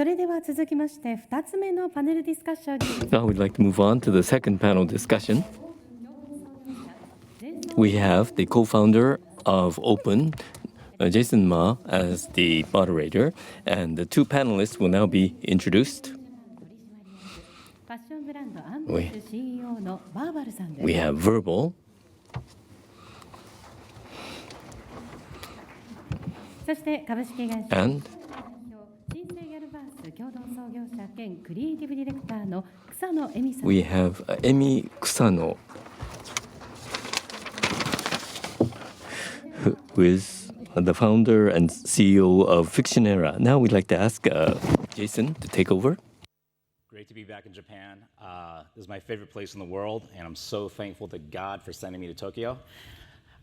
それでは続きまして2つ目のパネルディスカッションに Now we'd like to move on to the second panel discussion. We have the co-founder of Open, Jason Ma, as the moderator, and the two panelists will now be introduced. ファッションブランドアンブッシュ CEO のバーバルさんです。 We have Verbal, そして株式会社 and 新生ギャルバース共同創業者兼クリエイティブディレクターの草野恵美さん。 we have Emi Kusano, who is the founder and CEO of Fictionera. Now we'd like to ask Jason to take over. Great to be back in Japan. This is my favorite place in the world, and I'm so thankful to God for sending me to Tokyo.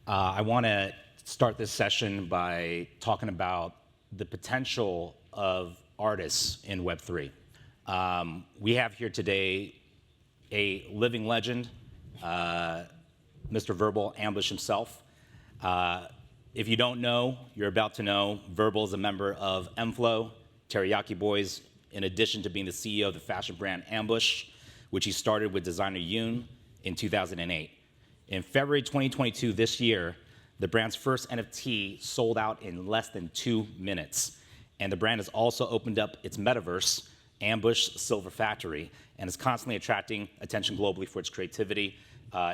I want to start this session by talking about the potential of artists in Web3. We have here today a living legend, Mr. Verbal Ambush himself. If you don't know, you're about to know. Verbal is a member of M-Flow, Teriyaki Boys, in addition to being the CEO of the fashion brand Ambush, which he started with designer Yoon in 2008. In February 2022, this year, the brand's first NFT sold out in less than 2 minutes. And the brand has also opened up its metaverse, Ambush Silver Factory, and is constantly attracting attention globally for its creativity.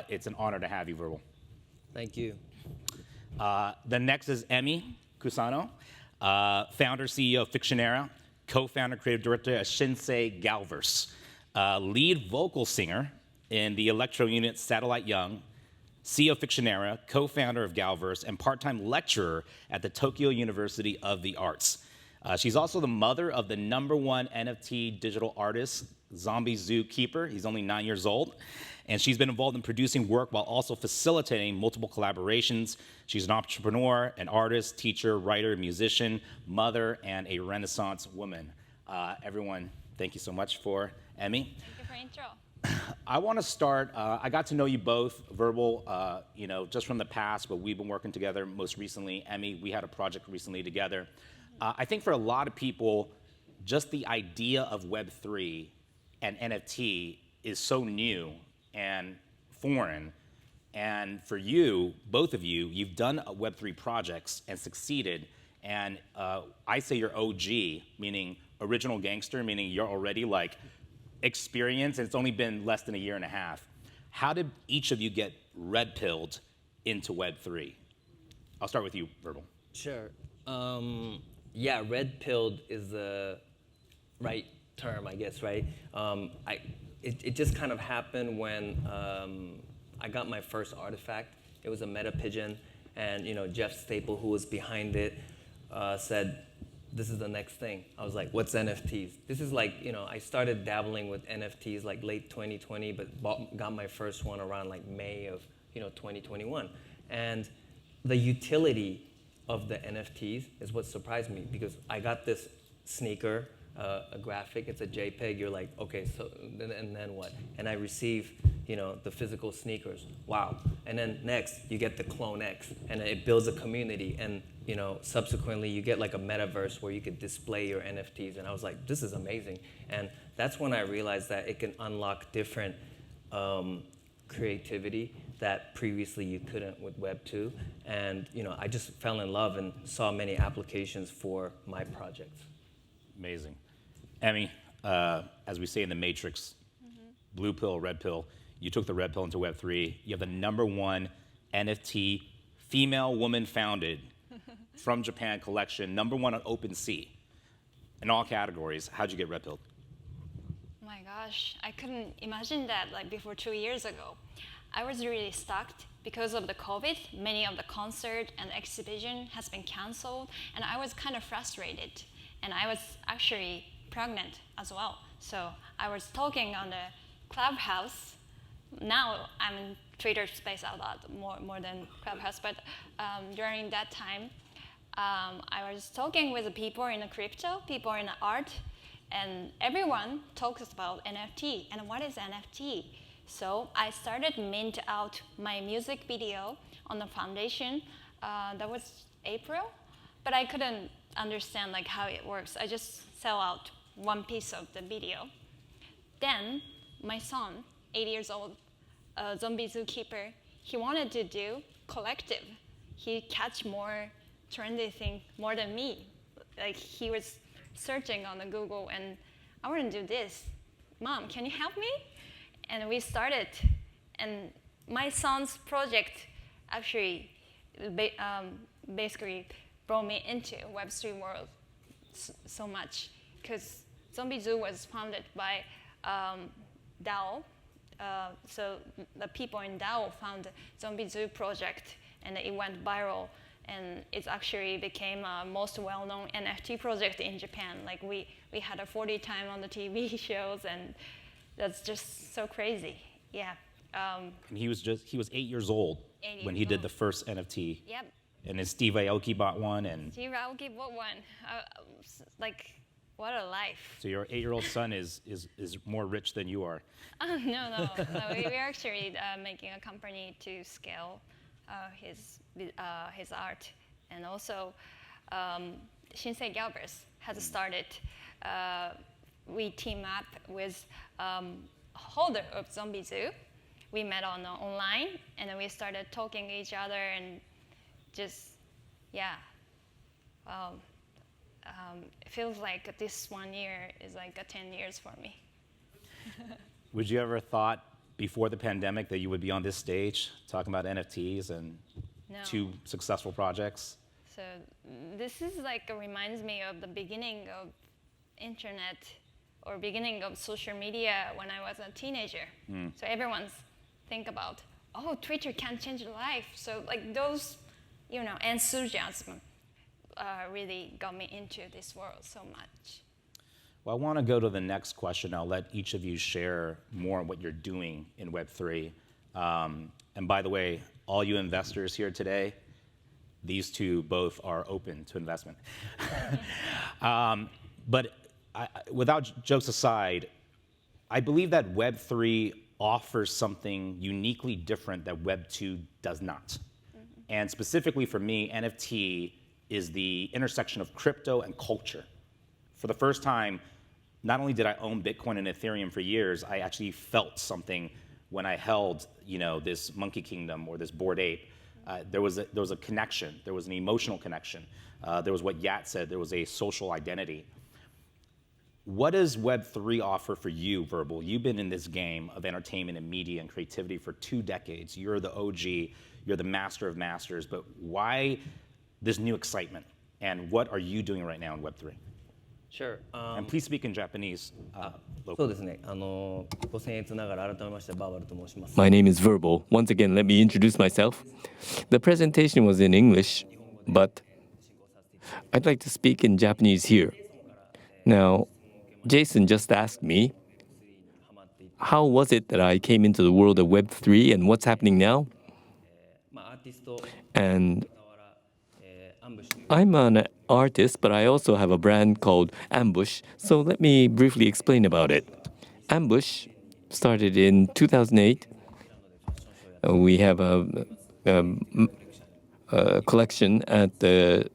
It's an honor to have you, Verbal. Thank you. The next is Emi Kusano, founder, CEO of Fictionera, co-founder, creative director at Shinsei Galverse, lead vocal singer in the electro unit Satellite Young, CEO of Fictionera, co-founder of Galverse, and part-time lecturer at the Tokyo University of the Arts. She's also the mother of the #1 NFT digital artist, Zombie Zookeeper. He's only 9 years old. And she's been involved in producing work while also facilitating multiple collaborations. She's an entrepreneur, an artist, teacher, writer, musician, mother, and a Renaissance woman. Everyone, thank you so much for Emi. Thank you for intro. I want to start, I got to know you both, Verbal, just from the past, but we've been working together most recently. Emi, we had a project recently together. I think for a lot of people, just the idea of Web3 and NFT is so new and foreign. And for you, both of you, you've done Web3 projects and succeeded. And I say you're OG, meaning original gangster, meaning you're already like experienced, and it's only been less than a year and a half. How did each of you get red-pilled into Web3? I'll start with you, Verbal. Sure. Yeah, red-pilled is the right term, I guess, right? It just kind of happened when I got my first artifact. It was a meta pigeon, and Jeff Staple, who was behind it, said, "This is the next thing." I was like, "What's NFTs?" This is like, I started dabbling with NFTs like late 2020, but got my first one around like May of 2021. And the utility of the NFTs is what surprised me, because I got this sneaker, a graphic, it's a JPEG, you're like, okay, so, and then what? And I receive, the physical sneakers, wow. And then next, you get the Clone X, and it builds a community, and subsequently you get like a metaverse where you could display your NFTs, and I was like, this is amazing. And that's when I realized that it can unlock different creativity that previously you couldn't with Web 2. And I just fell in love and saw many applications for my projects. Amazing. Emi, as we say in the Matrix, blue pill, red pill, you took the red pill into Web3. You have the #1 NFT female woman founded from Japan collection, #1 on OpenSea in all categories. How'd you get red pilled? Oh my gosh, I couldn't imagine that like before 2 years ago. I was really stuck because of the COVID. Many of the concert and exhibition has been canceled, and I was kind of frustrated. And I was actually pregnant as well. So I was talking on the Clubhouse. Now I'm in Twitter space a lot, more than Clubhouse, but during that time, I was talking with the people in the crypto, people in the art, and everyone talks about NFT. And what is NFT? So I started mint out my music video on the foundation. That was April, but I couldn't understand like how it works. I just sell out one piece of the video. Then my son, 8 years old, zombie zookeeper, he wanted to do collective. He catch more trendy thing more than me. Like he was searching on the Google and I want to do this. Mom, can you help me? And we started. And my son's project actually basically brought me into Web3 world so much because Zombie Zoo was founded by DAO. So the people in DAO found the Zombie Zoo project and it went viral and it actually became a most well-known NFT project in Japan. Like we had a 40 time on the TV shows and that's just so crazy. Yeah. And he was 8 years old when he did the first NFT. Yep. And then Steve Aoki bought one and Steve Aoki bought one. Like what a life. so your 8-year-old son is more rich than you are. No. We're actually making a company to scale his art, and also Shinsei Galbers has started. We team up with holder of Zombie Zoo. We met online, and then we started talking to each other, and just it feels like this 1 year is like 10 years for me. Would you ever thought before the pandemic that you would be on this stage talking about NFTs and No. 2 successful projects? So this is like reminds me of the beginning of internet or beginning of social media when I was a teenager. So everyone's think about, oh, Twitter can change your life. So like those, enthusiasm really got me into this world so much. Well, I want to go to the next question. I'll let each of you share more on what you're doing in Web3. And by the way, all you investors here today, these two both are open to investment. But without jokes aside, I believe that Web3 offers something uniquely different that Web2 does not. And specifically for me, NFT is the intersection of crypto and culture. For the first time, not only did I own Bitcoin and Ethereum for years, I actually felt something when I held, this Monkey Kingdom or this Bored Ape. There was a connection. There was an emotional connection. There was what Yat said. There was a social identity. What does Web3 offer for you, Verbal? You've been in this game of entertainment and media and creativity for 2 decades. You're the OG. You're the master of masters. But why this new excitement? And what are you doing right now in Web3? Sure. And please speak in Japanese. そうですね。ご僭越ながら改めましてバーバルと申します。 My name is Verbal. Once again, let me introduce myself. The presentation was in English, but I'd like to speak in Japanese here. Now, Jason just asked me, how was it that I came into the world of Web3 and what's happening now? アーティスト And アンブッシュ I'm an artist, but I also have a brand called Ambush. So let me briefly explain about it. Ambush started in 2008. We have a collection at the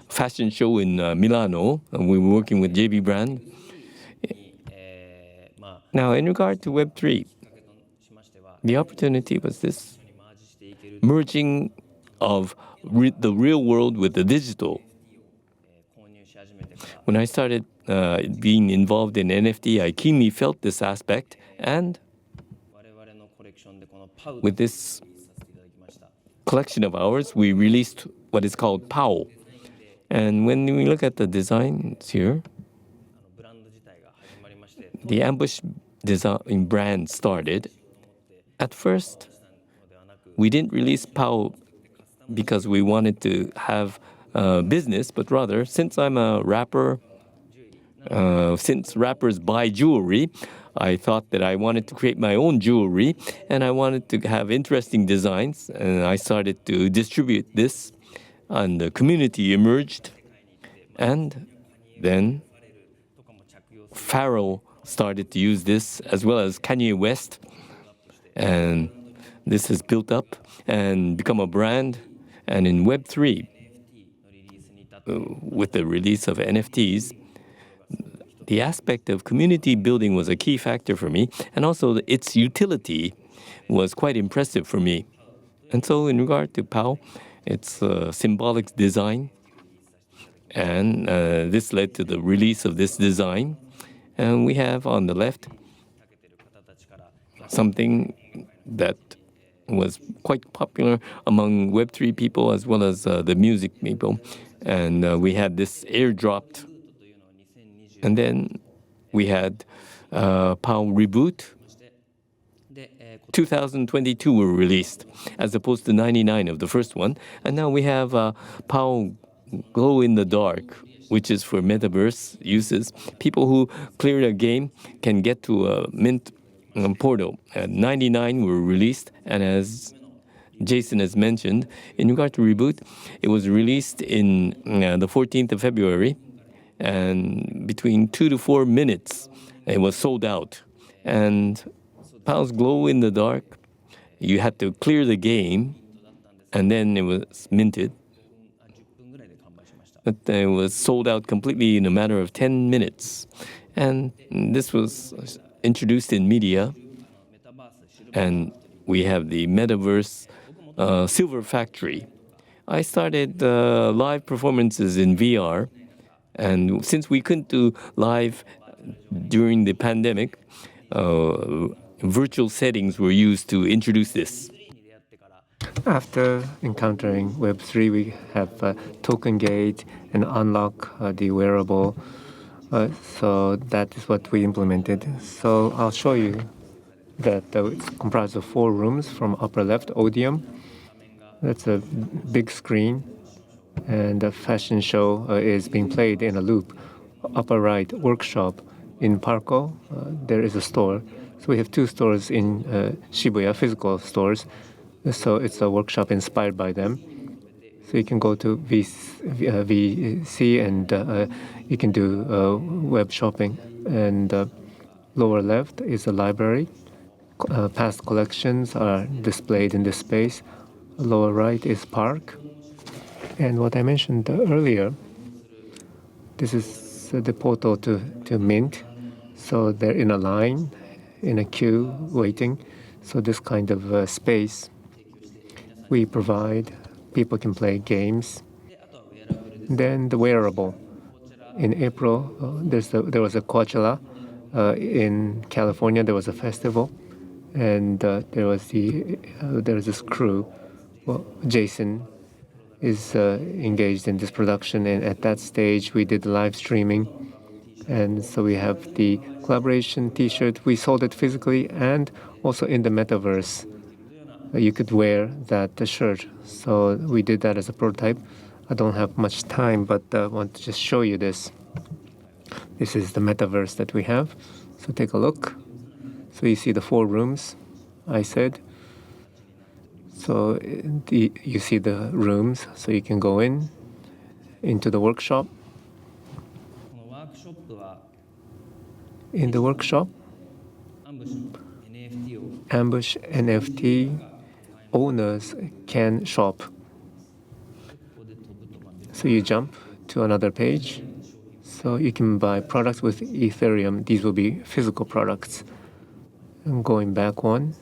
fashion show in Milano. We were working with JB brand. Now, in regard to Web3, the opportunity was this merging of the real world with the digital. When I started being involved in NFT, I keenly felt this aspect, and with this collection of ours, we released what is called POW. And when we look at the designs here, the Ambush design brand started. At first, we didn't release POW because we wanted to have business, but rather, since I'm a rapper, since rappers buy jewelry, I thought that I wanted to create my own jewelry, and I wanted to have interesting designs, and I started to distribute this, and the community emerged, and then Pharrell started to use this, as well as Kanye West, and this has built up and become a brand. And in Web3, with the release of NFTs, the aspect of community building was a key factor for me, and also its utility was quite impressive for me. And so in regard to POW, it's a symbolic design, and this led to the release of this design. And we have on the left something that was quite popular among Web3 people as well as the music people. And we had this airdropped. And then we had POW Reboot. 2022 were released, as opposed to 99 of the first one. And now we have POW Glow in the Dark, which is for metaverse uses. People who clear a game can get to a mint portal. 99 were released, and as Jason has mentioned, in regard to Reboot, it was released in the 14th of February, and between 2 to 4 minutes, it was sold out. And POW's Glow in the Dark, you had to clear the game, and then it was minted. But it was sold out completely in a matter of 10 minutes. And this was introduced in media. And we have the Metaverse Silver Factory. I started live performances in VR. And since we couldn't do live during the pandemic, virtual settings were used to introduce this. After encountering Web3, we have token gate and unlock the wearable. So that is what we implemented. So I'll show you that it's comprised of 4 rooms. From upper left, Odium. That's a big screen. And a fashion show is being played in a loop. Upper right, Workshop. In Parco, there is a store. So we have 2 stores in Shibuya, physical stores. So it's a workshop inspired by them. So you can go to VC and you can do web shopping. And lower left is a library. Past collections are displayed in this space. Lower right is park. And what I mentioned earlier, this is the portal to Mint. So they're in a line, in a queue, waiting. So this kind of space we provide. People can play games. Then the wearable. In April, there was a Coachella. In California, there was a festival. And there was this crew. Well, Jason is engaged in this production. And at that stage, we did live streaming. And so we have the collaboration T-shirt. We sold it physically and also in the metaverse. You could wear that shirt. So we did that as a prototype. I don't have much time, but I want to just show you this. This is the metaverse that we have. So take a look. So you see the 4 rooms, I said. So you see the rooms, so you can go into the workshop. In the workshop, Ambush NFT owners can shop. So you jump to another page. So you can buy products with Ethereum. These will be physical products. And going back one.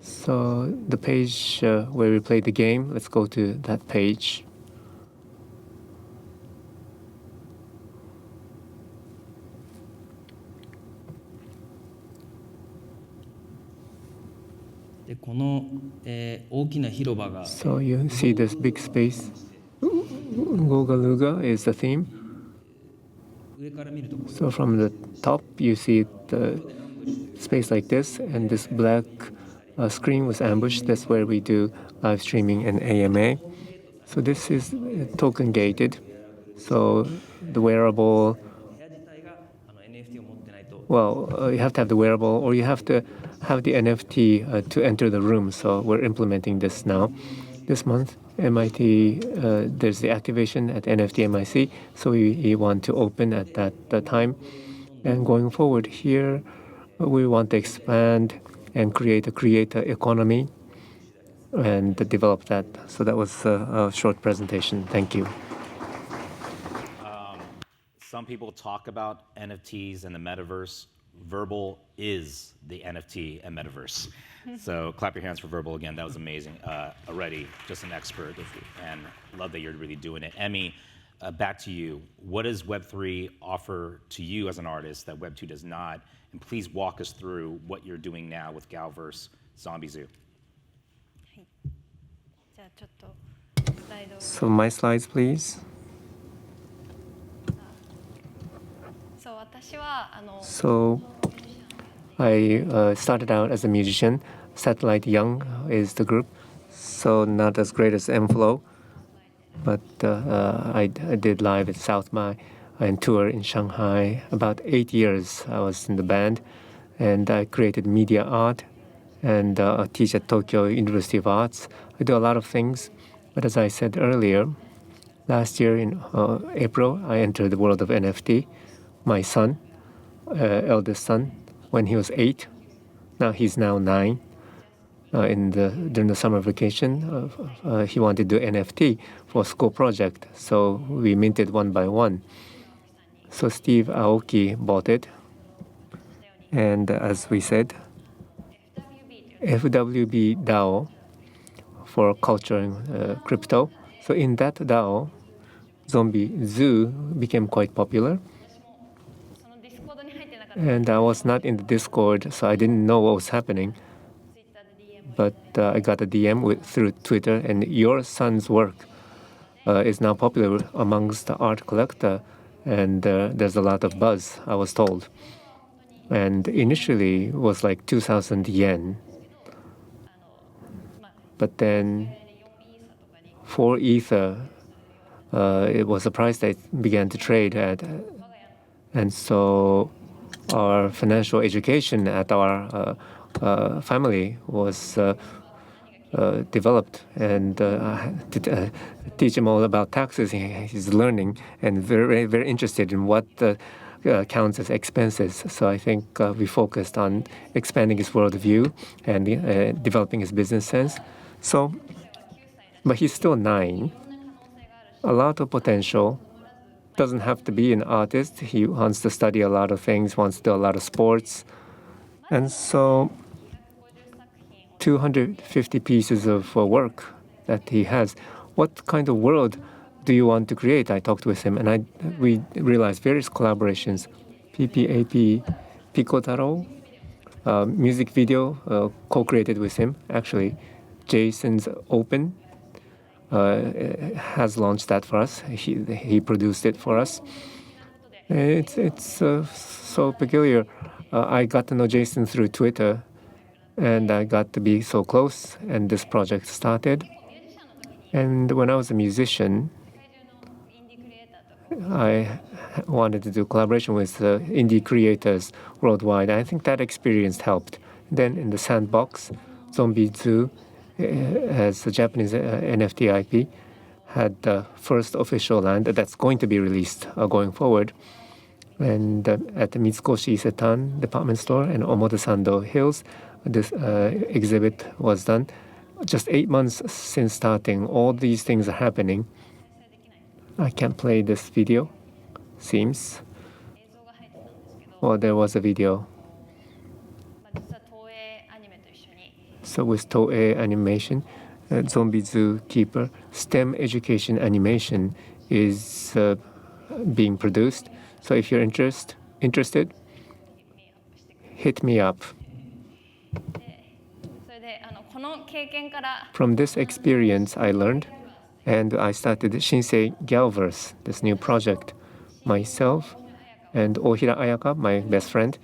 So the page where we play the game, let's go to that page. So you see this big space. Gogaluga is the theme. So from the top, you see the space like this, and this black screen was ambushed. That's where we do live streaming and AMA. So this is token gated. So the wearable, well, you have to have the wearable, or you have to have the NFT to enter the room. So we're implementing this now. This month, MIT, there's the activation at NFT MIC. So we want to open at that time. And going forward here, we want to expand and create a creator economy and develop that. So that was a short presentation. Thank you. Some people talk about NFTs and the metaverse. Verbal is the NFT and metaverse. So clap your hands for Verbal again. That was amazing. Already just an expert, and love that you're really doing it. Emmy, back to you. What does Web3 offer to you as an artist that Web2 does not? And please walk us through what you're doing now with Galverse Zombie Zoo. じゃあちょっとスライドを So my slides, please. そう私はSo I started out as a musician. Satellite Young is the group, so not as great as M-Flow, but I did live at South by and tour in Shanghai. About 8 years I was in the band, and I created media art and I teach at Tokyo University of Arts. I do a lot of things, but as I said earlier, last year in April, I entered the world of NFT. My son, eldest son, when he was 8, he's now 9. During the summer vacation, he wanted to do NFT for a school project, so we minted one by one. So Steve Aoki bought it, and as we said, FWB DAO for culture and crypto. So in that DAO, Zombie Zoo became quite popular. そのディスコードに入ってなかった And I was not in the Discord, so I didn't know what was happening. ツイッターで DM But I got a DM through Twitter, and your son's work is now popular amongst the art collector, and there's a lot of buzz, I was told. And initially it was like 2,000 yen. But then 4 Ether, it was a price that began to trade at. And so our financial education at our family was developed, and to teach him all about taxes. He's learning and very, very interested in what counts as expenses. So I think we focused on expanding his worldview and developing his business sense. So, but he's still 9. A lot of potential. Doesn't have to be an artist. He wants to study a lot of things, wants to do a lot of sports. And so 250 pieces of work that he has. What kind of world do you want to create? I talked with him, and we realized various collaborations. PPAP, Pikotaro, music video co-created with him. Actually, Jason's Open has launched that for us. He produced it for us. It's so peculiar. I got to know Jason through Twitter, and I got to be so close, and this project started. And when I was a musician, I wanted to do collaboration with indie creators worldwide. I think that experience helped. Then in the sandbox, Zombie Zoo, as a Japanese NFT IP, had the first official land that's going to be released going forward. And at the Mitsukoshi Isetan department store and Omotesando Hills, this exhibit was done. Just 8 months since starting, all these things are happening. I can't play this video, seems. Well, there was a video. 実は東映アニメと一緒に So with Toei Animation, Zombie Zookeeper, STEM education animation is being produced. So if you're interested, hit me up. それでこの経験から From this experience, I learned, and I started Shinsei Galverse, this new project. Myself and Ohira Ayaka, my best friend,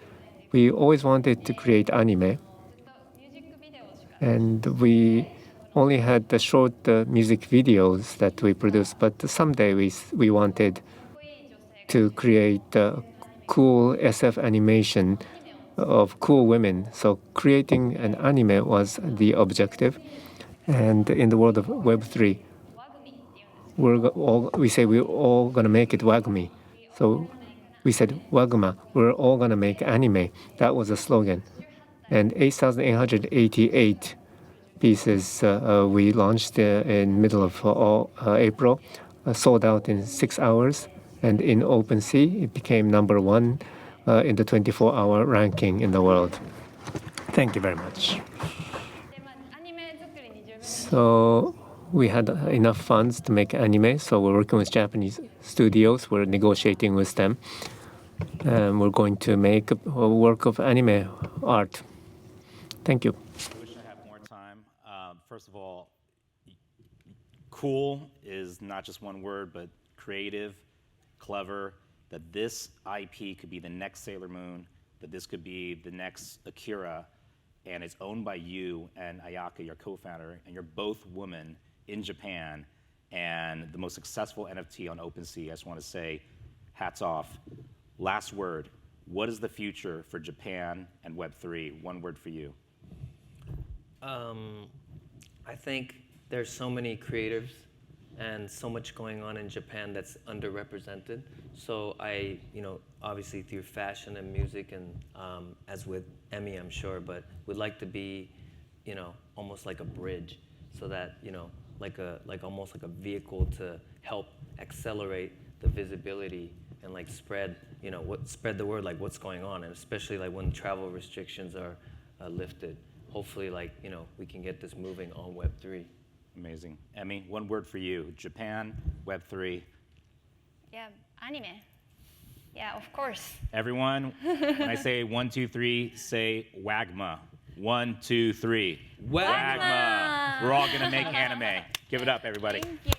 we always wanted to create anime, ミュージックビデオしか and we only had the short music videos that we produced. But someday we wanted to create cool SF animation of cool women. So creating an anime was the objective. And in the world of Web3, we're all gonna make it Wagumi. So we said Waguma, we're all gonna make anime. That was a slogan. And 8,888 pieces we launched in middle of April, sold out in 6 hours. And in OpenSea, it became number 1 in the 24-hour ranking in the world. Thank you very much. で、まあ、アニメ作りに十分 So we had enough funds to make anime, so we're working with Japanese studios, we're negotiating with them, and we're going to make a work of anime art. Thank you. I wish I had more time. First of all, cool is not just one word, but creative, clever, that this IP could be the next Sailor Moon, that this could be the next Akira, and it's owned by you and Ayaka, your co-founder, and you're both women in Japan, and the most successful NFT on OpenSea. I just want to say, hats off. Last word, what is the future for Japan and Web3? One word for you. I think there's so many creatives and so much going on in Japan that's underrepresented. So I, obviously through fashion and music and as with Emmy, I'm sure, but would like to be, almost like a bridge, so that, almost like a vehicle to help accelerate the visibility and like spread the word, like what's going on, and especially like when travel restrictions are lifted. Hopefully, we can get this moving on Web3. Amazing. Emmy, one word for you. Japan, Web3. Yeah, anime. Yeah, of course. Everyone, when I say 1, 2, 3, say WAGMA. 1, 2, 3. WAGMA. We're all gonna make anime. Give it up, everybody. Thank you.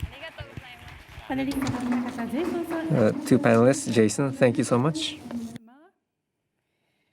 ありがとうございます。パネリストのお二方、ジェイソンさん。 Two panelists, Jason, thank you so much.